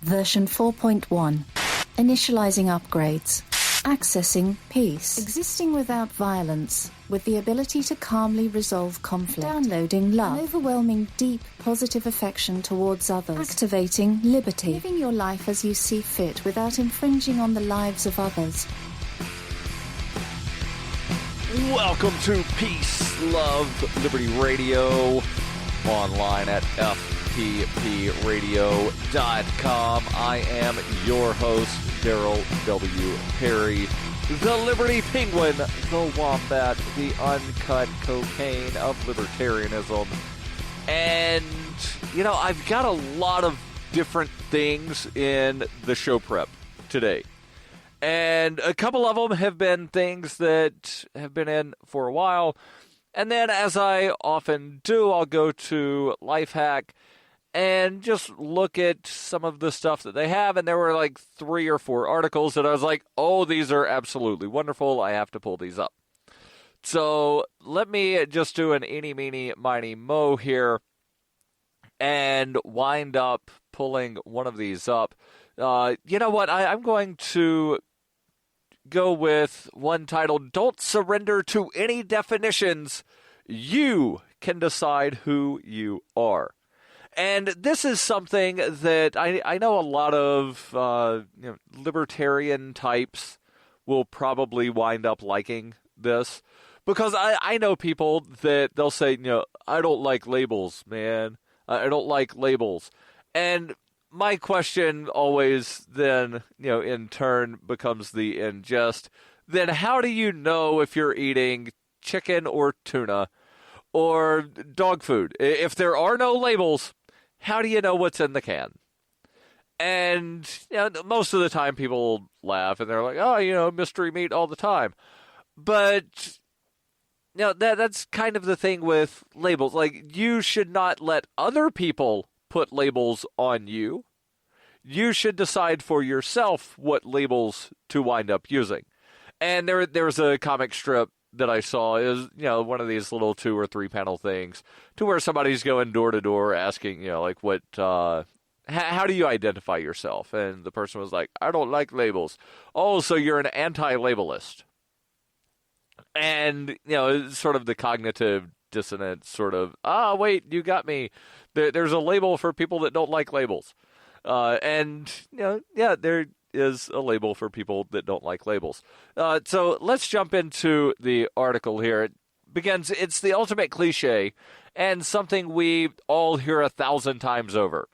Version 4.1. Initializing upgrades. Accessing peace. Existing without violence, with the ability to calmly resolve conflict. Downloading love. An overwhelming, deep, positive affection towards others. Activating liberty. Living your life as you see fit without infringing on the lives of others. Welcome to Peace, Love, Liberty Radio, online at fppradio.com. I am your host, Darryl W. Perry, the Liberty Penguin, the Wombat, the uncut cocaine of libertarianism. And, you know, I've got a lot of different things in the show prep today. And a couple of them have been things that have been in for a while. And then, as I often do, I'll go to Lifehack and just look at some of the stuff that they have. And there were like 3 or 4 articles that I was like, oh, these are absolutely wonderful. I have to pull these up. So let me just do an eeny, meeny, miny, mo here and wind up pulling one of these up. You know what? I'm going to go with one titled, Don't Surrender to Any Definitions. You can decide who you are. And this is something that I know a lot of libertarian types will probably wind up liking this. Because I know people that they'll say, I don't like labels, man. I don't like labels. And my question always then, in turn becomes the ingest. Then how do you know if you're eating chicken or tuna or dog food? If there are no labels, how do you know what's in the can? And most of the time people laugh and they're like, oh, mystery meat all the time. But that's kind of the thing with labels. Like, you should not let other people put labels on you. You should decide for yourself what labels to wind up using. And there was a comic strip that I saw is, one of these little 2 or 3 panel things to where somebody's going door to door asking, what, how do you identify yourself? And the person was like, I don't like labels. Oh, so you're an anti-labelist. And, it's sort of the cognitive dissonance sort of, wait, you got me. There's a label for people that don't like labels. And, there is a label for people that don't like labels. So let's jump into the article here. It begins, it's the ultimate cliche and something we all hear 1,000 times over.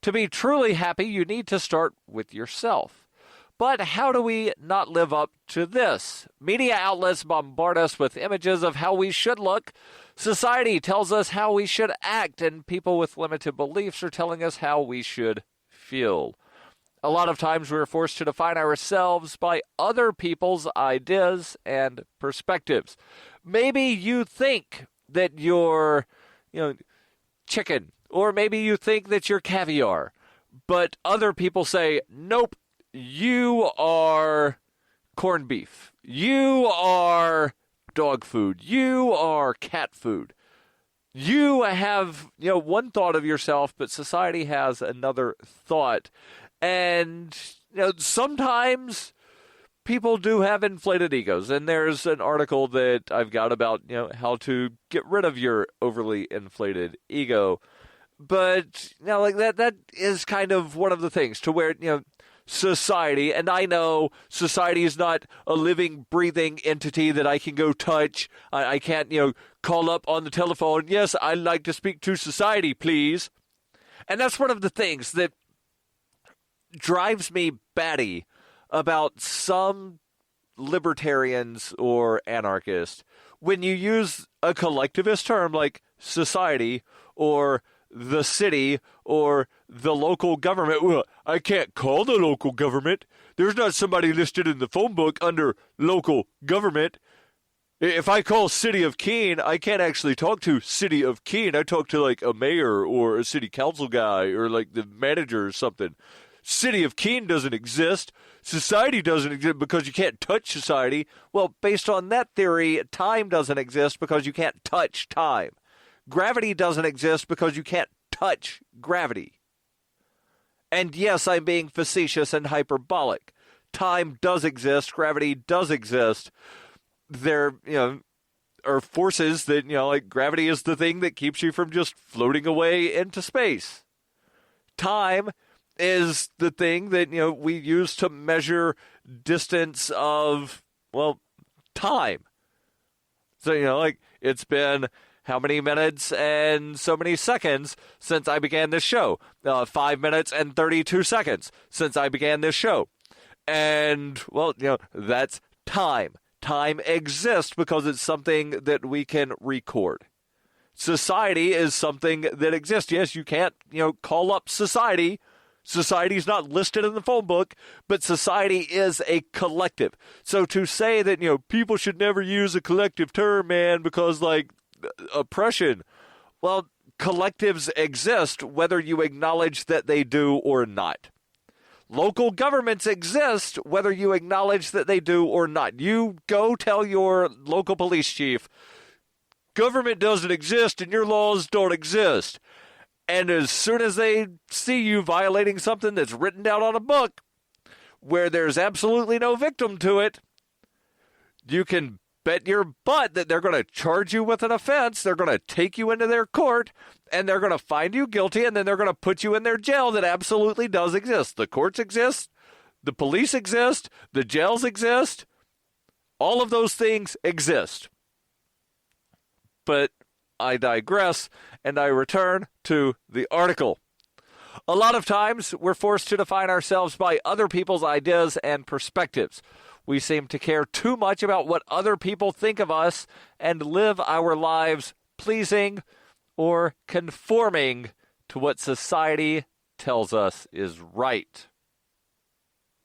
To be truly happy, you need to start with yourself. But how do we not live up to this? Media outlets bombard us with images of how we should look. Society tells us how we should act, and people with limited beliefs are telling us how we should feel. A lot of times we're forced to define ourselves by other people's ideas and perspectives. Maybe you think that you're, chicken, or maybe you think that you're caviar, but other people say, nope, you are corned beef. You are dog food. You are cat food. You have, one thought of yourself, but society has another thought. And, sometimes people do have inflated egos. And there's an article that I've got about, how to get rid of your overly inflated ego. But, that is kind of one of the things to where, society, and I know society is not a living, breathing entity that I can go touch. I can't, call up on the telephone. Yes, I'd like to speak to society, please. And that's one of the things that drives me batty about some libertarians or anarchists when you use a collectivist term like society or the city or the local government. Well, I can't call the local government. There's not somebody listed in the phone book under local government. If I call City of Keene, I can't actually talk to City of Keene. I talk to like a mayor or a city council guy or like the manager or something. City of Keene doesn't exist. Society doesn't exist because you can't touch society. Well, based on that theory, time doesn't exist because you can't touch time. Gravity doesn't exist because you can't touch gravity. And yes, I'm being facetious and hyperbolic. Time does exist. Gravity does exist. There, are forces that, like gravity is the thing that keeps you from just floating away into space. Time is the thing that, we use to measure distance of, time. So, it's been how many minutes and so many seconds since I began this show? 5 minutes and 32 seconds since I began this show. And, that's time. Time exists because it's something that we can record. Society is something that exists. Yes, you can't, call up society. Society's not listed in the phone book, but society is a collective. So to say that, people should never use a collective term, man, because, oppression, collectives exist whether you acknowledge that they do or not. Local governments exist whether you acknowledge that they do or not. You go tell your local police chief, government doesn't exist and your laws don't exist. And as soon as they see you violating something that's written down on a book where there's absolutely no victim to it, you can bet your butt that they're going to charge you with an offense. They're going to take you into their court, and they're going to find you guilty, and then they're going to put you in their jail that absolutely does exist. The courts exist. The police exist. The jails exist. All of those things exist. But I digress, and I return to the article. A lot of times, we're forced to define ourselves by other people's ideas and perspectives. We seem to care too much about what other people think of us and live our lives pleasing or conforming to what society tells us is right.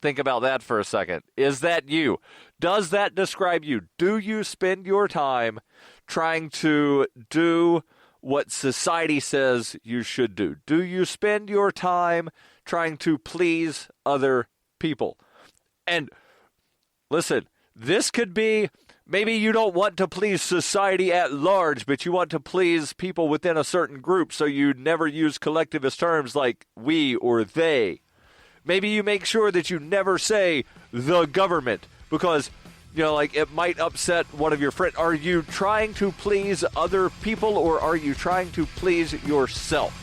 Think about that for a second. Is that you? Does that describe you? Do you spend your time trying to do what society says you should do? Do you spend your time trying to please other people? And listen, this could be, maybe you don't want to please society at large, but you want to please people within a certain group, so you never use collectivist terms like we or they. Maybe you make sure that you never say the government, because, it might upset one of your friends. Are you trying to please other people, or are you trying to please yourself?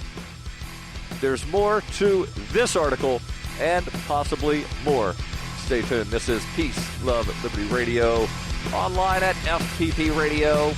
There's more to this article, and possibly more. Stay tuned. This is Peace, Love, Liberty Radio, online at fppradio.com.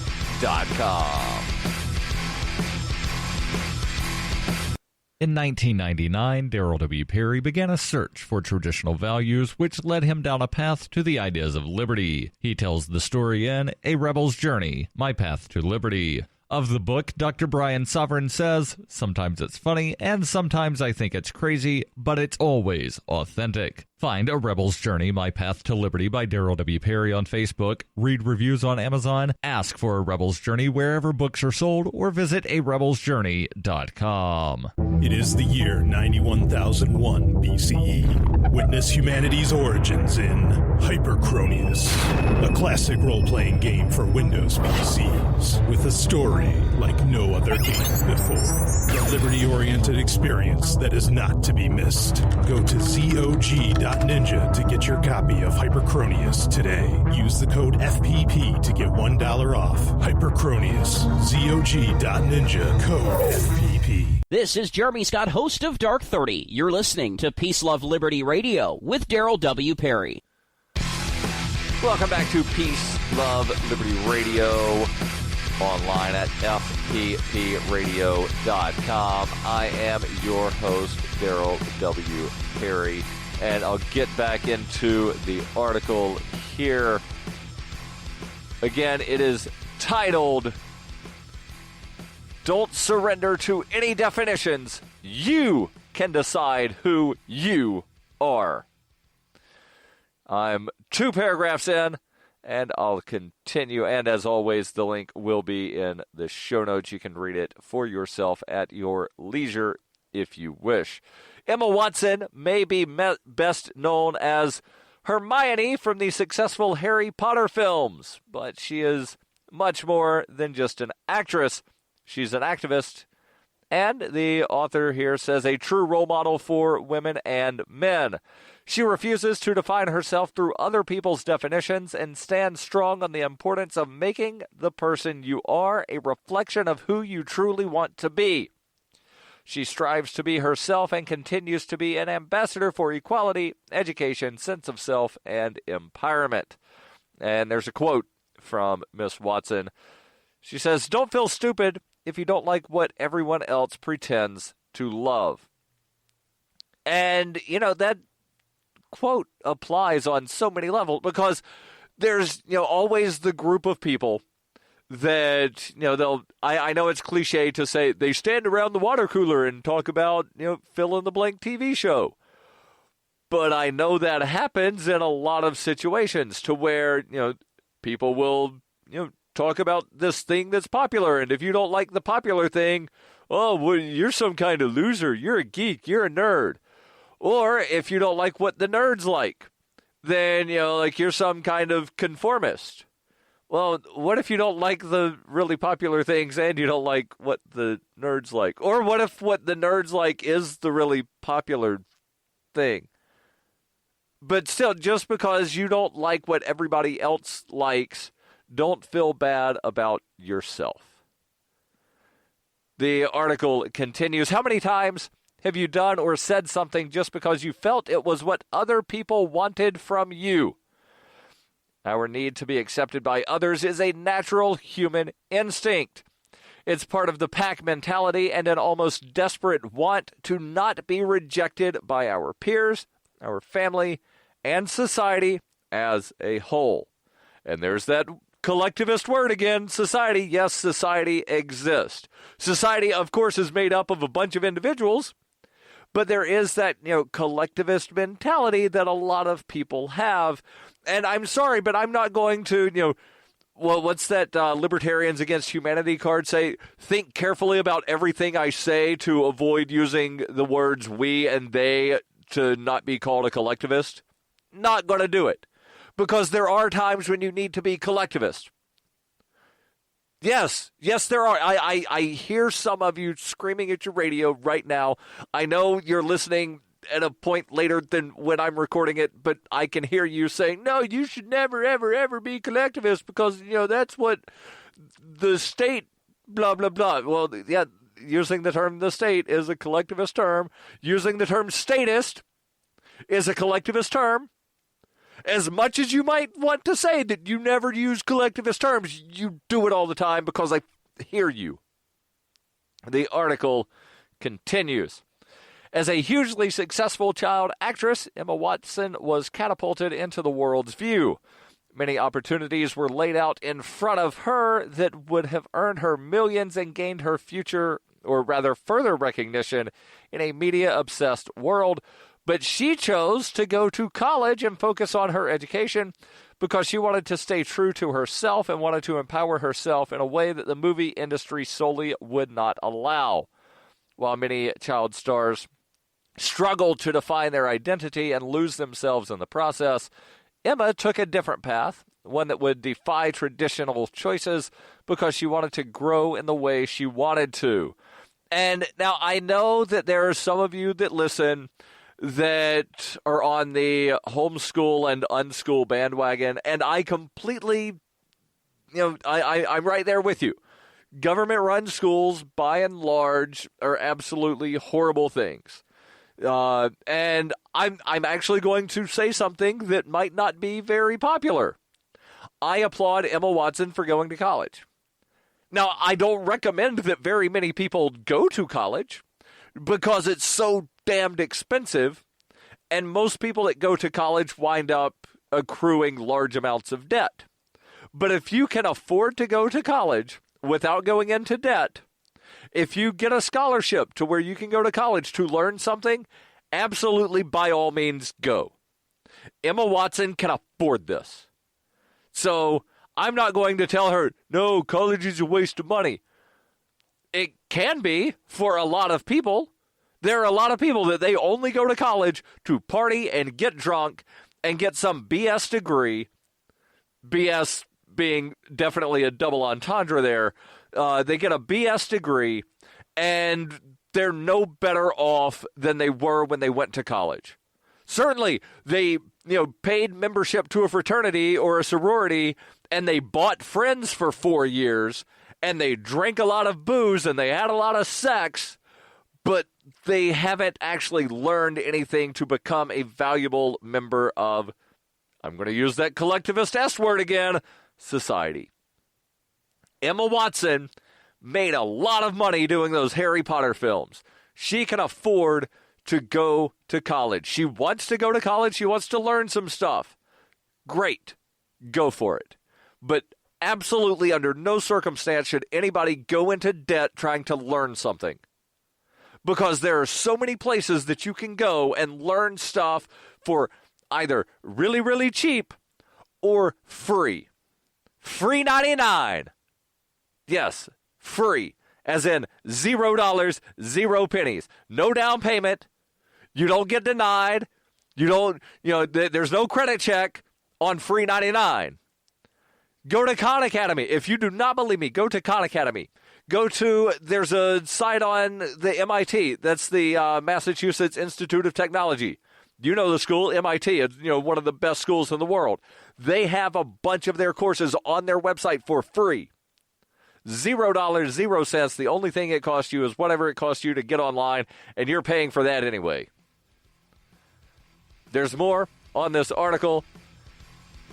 In 1999, Darryl W. Perry began a search for traditional values, which led him down a path to the ideas of liberty. He tells the story in A Rebel's Journey, My Path to Liberty. Of the book, Dr. Brian Sovereign says, sometimes it's funny, and sometimes I think it's crazy, but it's always authentic. Find A Rebel's Journey, My Path to Liberty by Darryl W. Perry on Facebook, read reviews on Amazon, ask for A Rebel's Journey wherever books are sold, or visit arebelsjourney.com. It is the year 91,001 BCE. Witness humanity's origins in Hyperchronius, a classic role-playing game for Windows PCs, with a story like no other game before. A liberty-oriented experience that is not to be missed. Go to ZOG.Ninja to get your copy of Hyperchronius today. Use the code FPP to get $1 off. Hyperchronius, ZOG.Ninja, code FPP. This is Jeremy Scott, host of Dark 30. You're listening to Peace, Love, Liberty Radio with Darryl W. Perry. Welcome back to Peace, Love, Liberty Radio, online at fppradio.com. I am your host, Darryl W. Perry, and I'll get back into the article here. Again, it is titled, Don't Surrender to Any Definitions. You can decide who you are. I'm 2 paragraphs in, and I'll continue. And as always, the link will be in the show notes. You can read it for yourself at your leisure if you wish. Emma Watson may be best known as Hermione from the successful Harry Potter films, but she is much more than just an actress. She's an activist and the author here says a true role model for women and men. She refuses to define herself through other people's definitions and stands strong on the importance of making the person you are a reflection of who you truly want to be. She strives to be herself and continues to be an ambassador for equality, education, sense of self, and empowerment. And there's a quote from Miss Watson. She says, "Don't feel stupid if you don't like what everyone else pretends to love." And, that quote applies on so many levels, because there's, always the group of people that, I know it's cliche to say they stand around the water cooler and talk about, fill in the blank TV show. But I know that happens in a lot of situations to where, people will, talk about this thing that's popular. And if you don't like the popular thing, oh, well, you're some kind of loser. You're a geek. You're a nerd. Or if you don't like what the nerds like, then, you're some kind of conformist. Well, what if you don't like the really popular things and you don't like what the nerds like? Or what if what the nerds like is the really popular thing? But still, just because you don't like what everybody else likes, don't feel bad about yourself. The article continues, how many times have you done or said something just because you felt it was what other people wanted from you? Our need to be accepted by others is a natural human instinct. It's part of the pack mentality and an almost desperate want to not be rejected by our peers, our family, and society as a whole. And there's that collectivist word again, society. Yes, society exists. Society, of course, is made up of a bunch of individuals, but there is that, collectivist mentality that a lot of people have. And I'm sorry, but I'm not going to, what's that Libertarians Against Humanity card say? Think carefully about everything I say to avoid using the words we and they to not be called a collectivist. Not going to do it. Because there are times when you need to be collectivist. Yes, there are. I hear some of you screaming at your radio right now. I know you're listening at a point later than when I'm recording it, but I can hear you saying, no, you should never, ever, ever be collectivist because, that's what the state, blah, blah, blah. Well, yeah, using the term the state is a collectivist term. Using the term statist is a collectivist term. As much as you might want to say that you never use collectivist terms, you do it all the time because I hear you. The article continues. As a hugely successful child actress, Emma Watson was catapulted into the world's view. Many opportunities were laid out in front of her that would have earned her millions and gained her future, or rather further recognition in a media-obsessed world. But she chose to go to college and focus on her education because she wanted to stay true to herself and wanted to empower herself in a way that the movie industry solely would not allow. While many child stars struggle to define their identity and lose themselves in the process, Emma took a different path, one that would defy traditional choices because she wanted to grow in the way she wanted to. And now I know that there are some of you that listen that are on the homeschool and unschool bandwagon, and I completely, I'm right there with you. Government-run schools, by and large, are absolutely horrible things. And I'm actually going to say something that might not be very popular. I applaud Emma Watson for going to college. Now, I don't recommend that very many people go to college because it's so damned expensive, and most people that go to college wind up accruing large amounts of debt. But if you can afford to go to college without going into debt, if you get a scholarship to where you can go to college to learn something, absolutely by all means go. Emma Watson can afford this. So I'm not going to tell her, no, college is a waste of money. It can be for a lot of people. There are a lot of people that they only go to college to party and get drunk and get some BS degree, BS being definitely a double entendre there. They get a BS degree, and they're no better off than they were when they went to college. Certainly, they paid membership to a fraternity or a sorority, and they bought friends for 4 years, and they drank a lot of booze, and they had a lot of sex, but they haven't actually learned anything to become a valuable member of, I'm going to use that collectivist S word again, society. Emma Watson made a lot of money doing those Harry Potter films. She can afford to go to college. She wants to go to college. She wants to learn some stuff. Great. Go for it. But absolutely under no circumstance should anybody go into debt trying to learn something. Because there are so many places that you can go and learn stuff for either really, really cheap or free. Free 99. Yes, free. As in $0, 0 pennies. No down payment. You don't get denied. There's no credit check on free 99. Go to Khan Academy. If you do not believe me, go to Khan Academy. There's a site on the MIT. That's the Massachusetts Institute of Technology. You know the school, MIT. It's one of the best schools in the world. They have a bunch of their courses on their website for free. $0, 0 cents. The only thing it costs you is whatever it costs you to get online, and you're paying for that anyway. There's more on this article.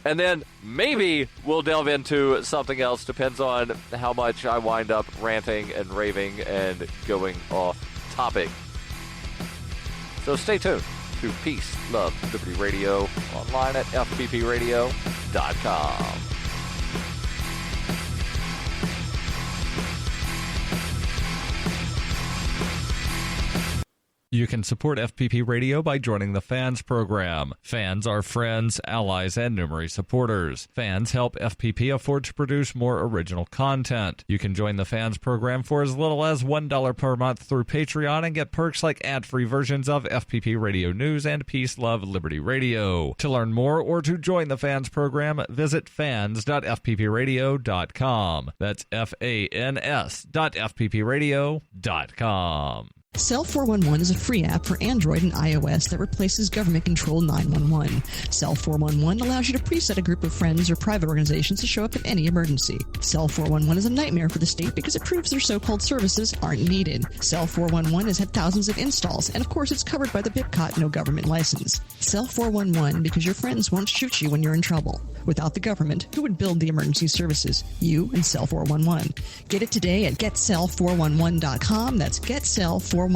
And then maybe we'll delve into something else. Depends on how much I wind up ranting and raving and going off topic. So stay tuned to Peace, Love, Liberty Radio online at fppradio.com. You can support FPP Radio by joining the Fans program. Fans are friends, allies, and numerous supporters. Fans help FPP afford to produce more original content. You can join the Fans program for as little as $1 per month through Patreon and get perks like ad-free versions of FPP Radio News and Peace, Love, Liberty Radio. To learn more or to join the Fans program, visit fans.fppradio.com. That's fans.fppradio.com. Cell 411 is a free app for Android and iOS that replaces government-controlled 911. Cell 411 allows you to preset a group of friends or private organizations to show up in any emergency. Cell 411 is a nightmare for the state because it proves their so-called services aren't needed. Cell 411 has had thousands of installs, and of course it's covered by the BIPCOT no government license. Cell 411 because your friends won't shoot you when you're in trouble. Without the government, who would build the emergency services? You and Cell 411. Get it today at getcell411.com. That's getcell411.com.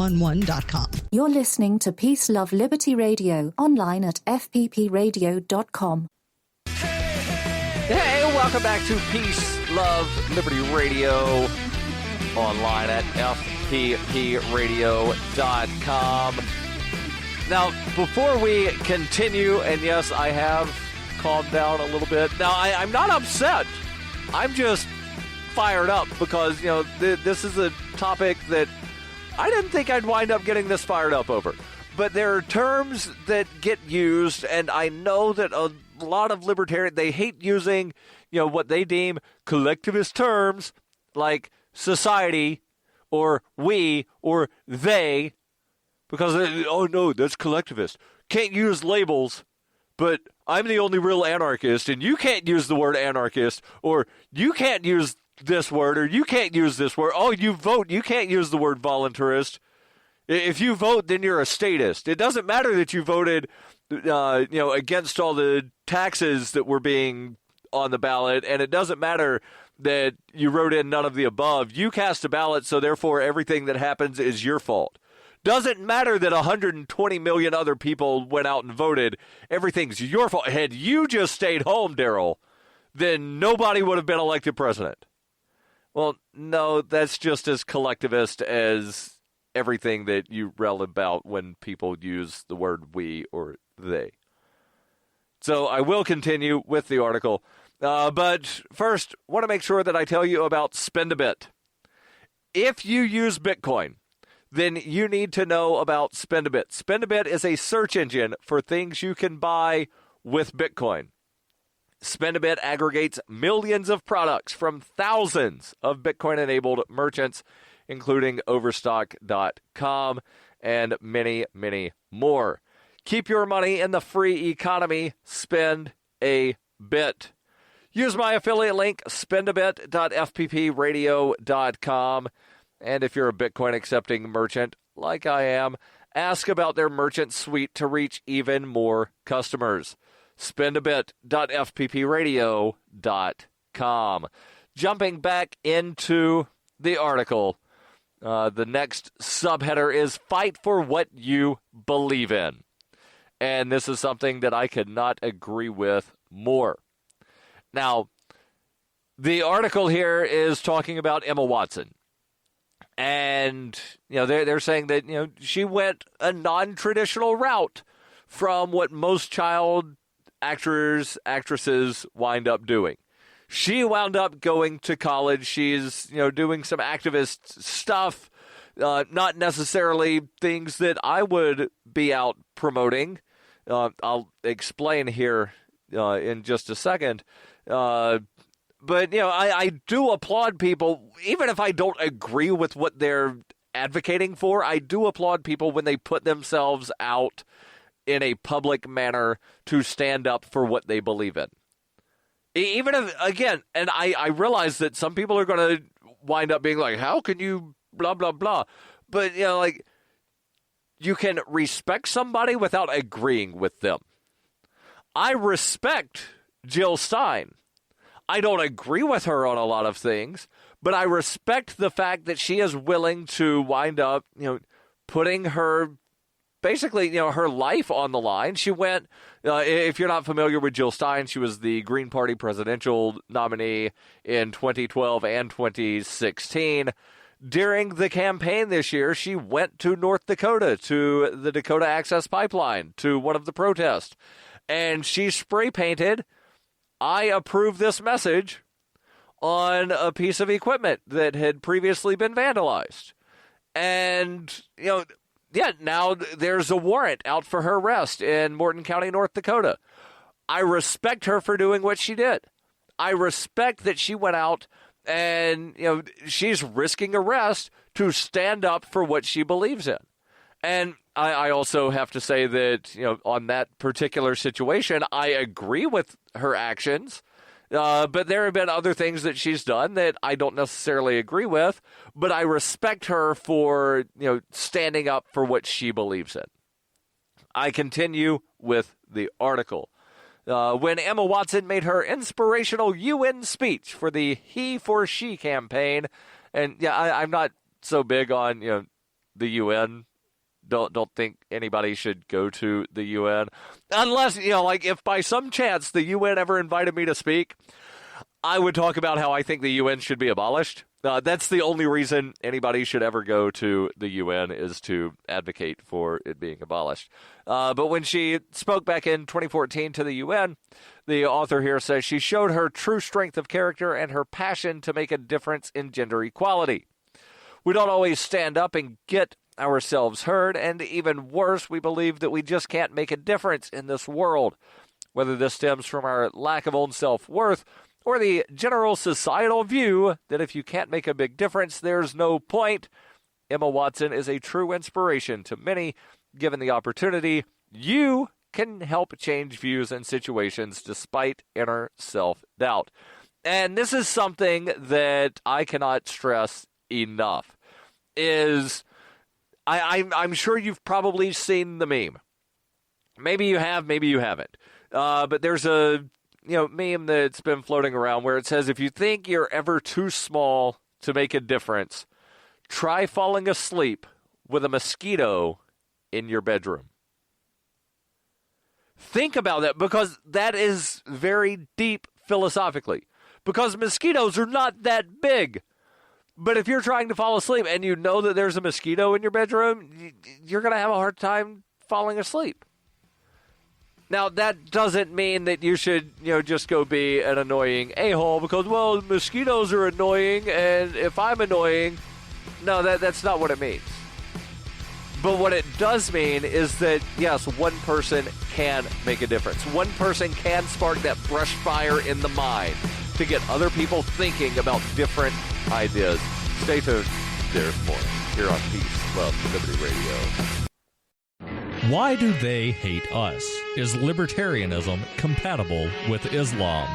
You're listening to Peace, Love, Liberty Radio, online at fppradio.com. Hey, welcome back to Peace, Love, Liberty Radio, online at fppradio.com. Now, before we continue, and yes, I have calmed down a little bit. Now, I'm not upset. I'm just fired up because, this is a topic that I didn't think I'd wind up getting this fired up over. But there are terms that get used, and I know that a lot of libertarians, they hate using, what they deem collectivist terms like society or we or they, because, oh no, that's collectivist. Can't use labels, but I'm the only real anarchist, and you can't use the word anarchist, or you can't use this word, or you can't use this word. Oh, you vote, you can't use the word voluntarist. If you vote, then you're a statist. It doesn't matter that you voted, against all the taxes that were being on the ballot, and it doesn't matter that you wrote in none of the above. You cast a ballot, so therefore everything that happens is your fault. Doesn't matter that 120 million other people went out and voted. Everything's your fault. Had you just stayed home, Darryl, then nobody would have been elected president. Well, no, that's just as collectivist as everything that you rail about when people use the word we or they. So I will continue with the article. But first, want to make sure that I tell you about Spend-A-Bit. If you use Bitcoin, then you need to know about Spend-A-Bit. Spend-A-Bit is a search engine for things you can buy with Bitcoin. Spend-A-Bit aggregates millions of products from thousands of Bitcoin-enabled merchants, including Overstock.com and many, many more. Keep your money in the free economy. Spend a bit. Use my affiliate link, spendabit.fppradio.com. And if you're a Bitcoin accepting merchant, like I am, ask about their merchant suite to reach even more customers. Spendabit.fppradio.com. Jumping back into the article, the next subheader is Fight for What You Believe In. And this is something that I could not agree with more. Now, the article here is talking about Emma Watson. And, they're saying that, she went a non-traditional route from what most child actresses wind up doing. She wound up going to college. She's, doing some activist stuff, not necessarily things that I would be out promoting. I'll explain here in just a second. But, I do applaud people, even if I don't agree with what they're advocating for, I do applaud people when they put themselves out in a public manner to stand up for what they believe in. Even if, again, and I realize that some people are going to wind up being like, how can you blah, blah, blah. But, you can respect somebody without agreeing with them. I respect Jill Stein. I don't agree with her on a lot of things, but I respect the fact that she is willing to wind up, putting her, basically, her life on the line. She went, if you're not familiar with Jill Stein, she was the Green Party presidential nominee in 2012 and 2016. During the campaign this year, she went to North Dakota, to the Dakota Access Pipeline, to one of the protests, and she spray painted, "I approve this message," on a piece of equipment that had previously been vandalized. And, now there's a warrant out for her arrest in Morton County, North Dakota. I respect her for doing what she did. I respect that she went out and, she's risking arrest to stand up for what she believes in. And I also have to say that, on that particular situation, I agree with her actions. But there have been other things that she's done that I don't necessarily agree with, but I respect her for, standing up for what she believes in. I continue with the article. When Emma Watson made her inspirational UN speech for the He for She campaign, and I'm not so big on, the UN. Don't think anybody should go to the UN unless, if by some chance the UN ever invited me to speak, I would talk about how I think the UN should be abolished. That's the only reason anybody should ever go to the UN, is to advocate for it being abolished. But when she spoke back in 2014 to the UN, the author here says she showed her true strength of character and her passion to make a difference in gender equality. We don't always stand up and get ourselves heard, and even worse, we believe that we just can't make a difference in this world. Whether this stems from our lack of own self-worth or the general societal view that if you can't make a big difference, there's no point, Emma Watson is a true inspiration to many. Given the opportunity, you can help change views and situations despite inner self-doubt. And this is something that I cannot stress enough, is I'm sure you've probably seen the meme. Maybe you have, maybe you haven't. But there's a meme that's been floating around where it says, if you think you're ever too small to make a difference, try falling asleep with a mosquito in your bedroom. Think about that, because that is very deep philosophically. Because mosquitoes are not that big. But if you're trying to fall asleep and you know that there's a mosquito in your bedroom, you're going to have a hard time falling asleep. Now, that doesn't mean that you should, just go be an annoying a-hole because, well, mosquitoes are annoying, and if I'm annoying, no, that's not what it means. But what it does mean is that, yes, one person can make a difference. One person can spark that brush fire in the mind to get other people thinking about different ideas. Stay tuned. there's more here on Peace, Love, Liberty Radio. Why do they hate us? Is libertarianism compatible with Islam?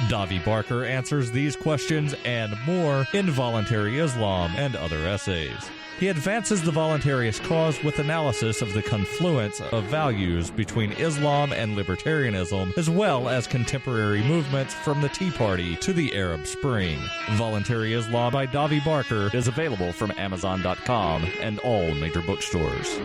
Davi Barker answers these questions and more in Voluntary Islam and Other Essays. He advances the voluntarist cause with analysis of the confluence of values between Islam and libertarianism, as well as contemporary movements from the Tea Party to the Arab Spring. Voluntary Islam by Davi Barker is available from Amazon.com and all major bookstores.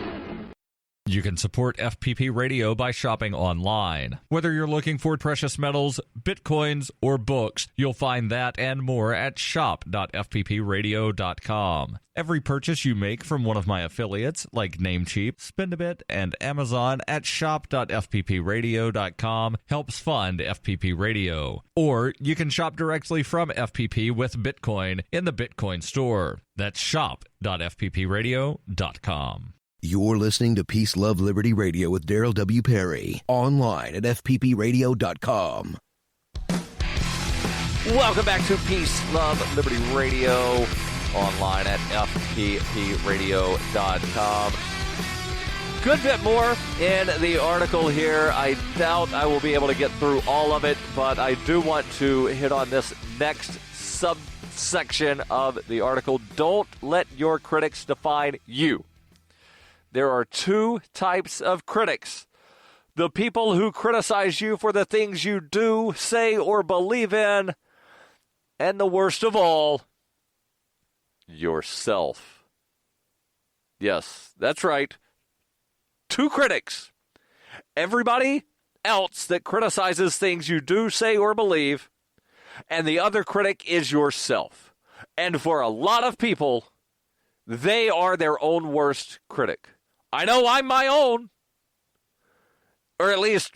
You can support FPP Radio by shopping online. Whether you're looking for precious metals, bitcoins, or books, you'll find that and more at shop.fppradio.com. Every purchase you make from one of my affiliates, like Namecheap, Spendabit, and Amazon at shop.fppradio.com helps fund FPP Radio. Or you can shop directly from FPP with Bitcoin in the Bitcoin store. That's shop.fppradio.com. You're listening to Peace, Love, Liberty Radio with Darryl W. Perry. Online at fppradio.com. Welcome back to Peace, Love, Liberty Radio. Online at fppradio.com. Good bit more in the article here. I doubt I will be able to get through all of it, but I do want to hit on this next subsection of the article. Don't let your critics define you. There are two types of critics. The people who criticize you for the things you do, say, or believe in. And the worst of all, yourself. Yes, that's right. Two critics. Everybody else that criticizes things you do, say, or believe. And the other critic is yourself. And for a lot of people, they are their own worst critic. I know I'm my own. Or at least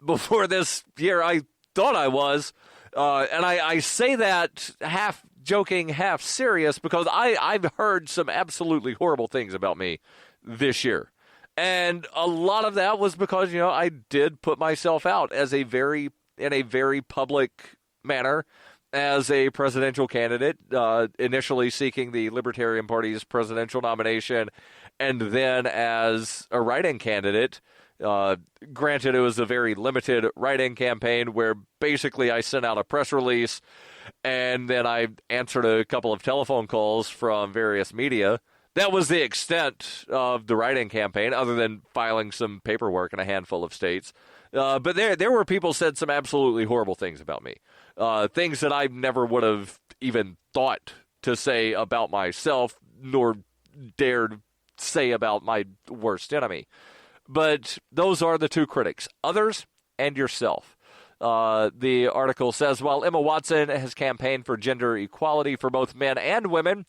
before this year I thought I was. And I say that half joking, half serious because I've heard some absolutely horrible things about me this year. And a lot of that was because, I did put myself out in a very public manner as a presidential candidate, initially seeking the Libertarian Party's presidential nomination, and then as a write-in candidate. Granted, it was a very limited write-in campaign where basically I sent out a press release and then I answered a couple of telephone calls from various media. That was the extent of the write-in campaign, other than filing some paperwork in a handful of states. But there were people said some absolutely horrible things about me. Things that I never would have even thought to say about myself, nor dared say about my worst enemy. But those are the two critics, others and yourself. The article says, while Emma Watson has campaigned for gender equality for both men and women,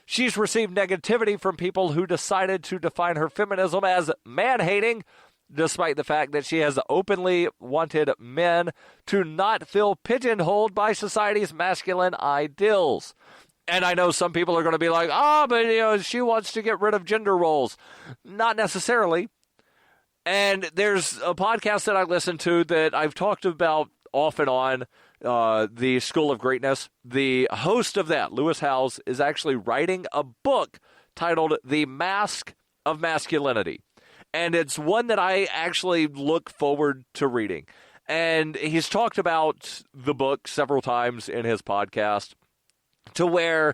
she's received negativity from people who decided to define her feminism as man-hating, despite the fact that she has openly wanted men to not feel pigeonholed by society's masculine ideals. And I know some people are going to be like, but she wants to get rid of gender roles. Not necessarily. And there's a podcast that I listen to that I've talked about off and on, the School of Greatness. The host of that, Lewis Howes, is actually writing a book titled The Mask of Masculinity. And it's one that I actually look forward to reading. And he's talked about the book several times in his podcast, to where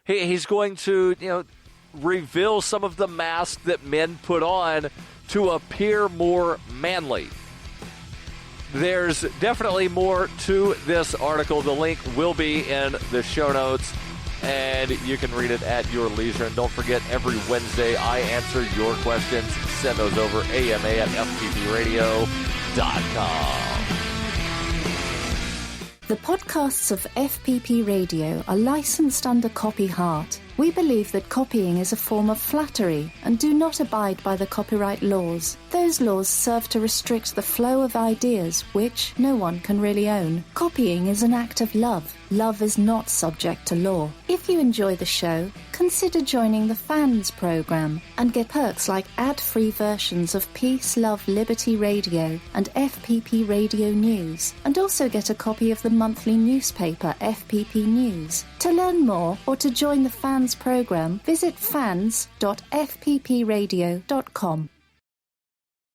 he's going to, reveal some of the masks that men put on to appear more manly. There's definitely more to this article. The link will be in the show notes, and you can read it at your leisure. And don't forget, every Wednesday I answer your questions. Send those over, ama@fppradio.com. The podcasts of FPP Radio are licensed under Copy Heart. We believe that copying is a form of flattery and do not abide by the copyright laws. Those laws serve to restrict the flow of ideas which no one can really own. Copying is an act of love. Love is not subject to law. If you enjoy the show, consider joining the Fans program and get perks like ad-free versions of Peace, Love, Liberty Radio and FPP Radio News, and also get a copy of the monthly newspaper FPP News. To learn more or to join the Fans fans program, visit fans.fppradio.com.